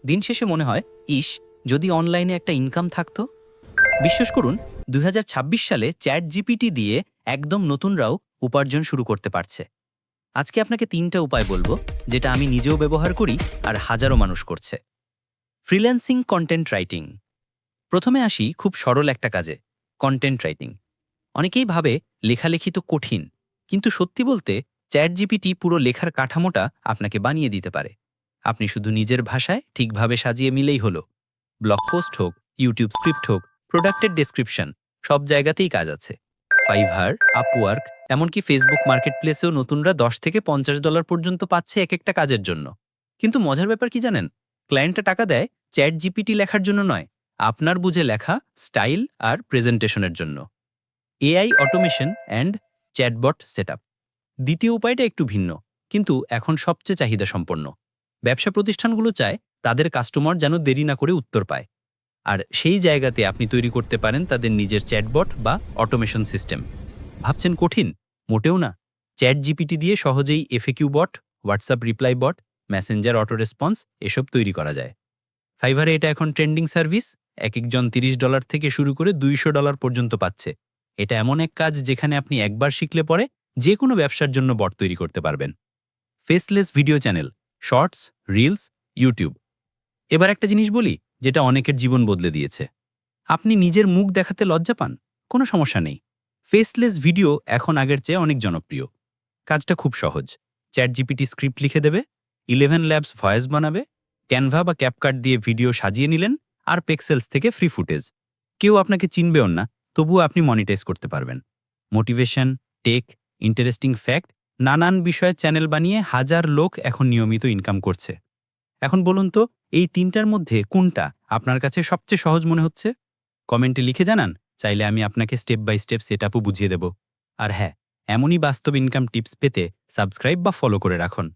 দিন শেষে মনে হয়, ইস, যদি অনলাইনে একটা ইনকাম থাকতো। বিশ্বাস করুন, ২০২৬ সালে চ্যাট জিপিটি দিয়ে একদম নতুনরাও উপার্জন শুরু করতে পারছে। আজকে আপনাকে ৩টা উপায় বলবো, যেটা আমি নিজেও ব্যবহার করি আর হাজারো মানুষ করছে। Freelancing content writing. প্রথমে আসি খুব সরল একটা কাজে, কন্টেন্ট রাইটিং। অনেকেই ভাবে লেখালেখি তো কঠিন, কিন্তু সত্যি বলতে চ্যাট জিপিটি পুরো লেখার কাঠামোটা আপনাকে বানিয়ে দিতে পারে। আপনি শুধু নিজের ভাষায় ঠিকভাবে সাজিয়ে মিলেই হলো। ব্লগ পোস্ট হোক, ইউটিউব স্ক্রিপ্ট হোক, প্রোডাক্টের ডেসক্রিপশন, সব জায়গাতেই কাজ আছে। ফাইভার, আপওয়ার্ক, এমনকি ফেসবুক মার্কেট প্লেসেও নতুনরা $10 থেকে $50 পর্যন্ত পাচ্ছে এক একটা কাজের জন্য। কিন্তু মজার ব্যাপার কি জানেন? ক্লায়েন্টটা টাকা দেয় চ্যাট জিপিটি লেখার জন্য নয়, আপনার বুঝে লেখা স্টাইল আর প্রেজেন্টেশনের জন্য। AI automation and chatbot setup. দ্বিতীয় উপায়টা একটু ভিন্ন, কিন্তু এখন সবচেয়ে চাহিদা সম্পন্ন। ব্যবসা প্রতিষ্ঠানগুলো চায় তাদের কাস্টমার যেন দেরি না করে উত্তর পায়। আর সেই জায়গাতে আপনি তৈরি করতে পারেন তাদের নিজের চ্যাটবট বা অটোমেশন সিস্টেম। ভাবছেন কঠিন? মোটেও না। চ্যাট জিপিটি দিয়ে সহজেই এফএকিউ বট, হোয়াটসঅ্যাপ রিপ্লাই বট, মেসেঞ্জার অটো রেসপন্স এসব তৈরি করা যায়। ফাইভারে এটা এখন ট্রেন্ডিং সার্ভিস। একজন $30 থেকে শুরু করে $200 পর্যন্ত পাচ্ছে। এটা এমন এক কাজ যেখানে আপনি একবার শিখলে পরে যে কোনো ব্যবসার জন্য বট তৈরি করতে পারবেন। Faceless video channel, shorts, reels, YouTube. এবার একটা জিনিস বলি, যেটা অনেকের জীবন বদলে দিয়েছে। আপনি নিজের মুখ দেখাতে লজ্জা পান? কোনো সমস্যা নেই। ফেসলেস ভিডিও এখন আগের চেয়ে অনেক জনপ্রিয়। কাজটা খুব সহজ। চ্যাট জিপিটি স্ক্রিপ্ট লিখে দেবে, 11 ল্যাবস ভয়েস বানাবে, ক্যানভা বা ক্যাপকাট দিয়ে ভিডিও সাজিয়ে নিলেন, আর পেক্সেলস থেকে ফ্রি ফুটেজ। কেউ আপনাকে চিনবেও না, তবুও আপনি মনিটাইজ করতে পারবেন। মোটিভেশন, টেক, ইন্টারেস্টিং ফ্যাক্ট, নানান বিষয়ে চ্যানেল বানিয়ে হাজার লোক এখন নিয়মিত ইনকাম করছে। এখন বলুন তো, এই ৩টার মধ্যে কোনটা আপনার কাছে সবচেয়ে সহজ মনে হচ্ছে? কমেন্টে লিখে জানান, চাইলে আমি আপনাকে স্টেপ বাই স্টেপ সেটআপও বুঝিয়ে দেব। আর হ্যাঁ, এমনই বাস্তব ইনকাম টিপস পেতে সাবস্ক্রাইব বা ফলো করে রাখুন।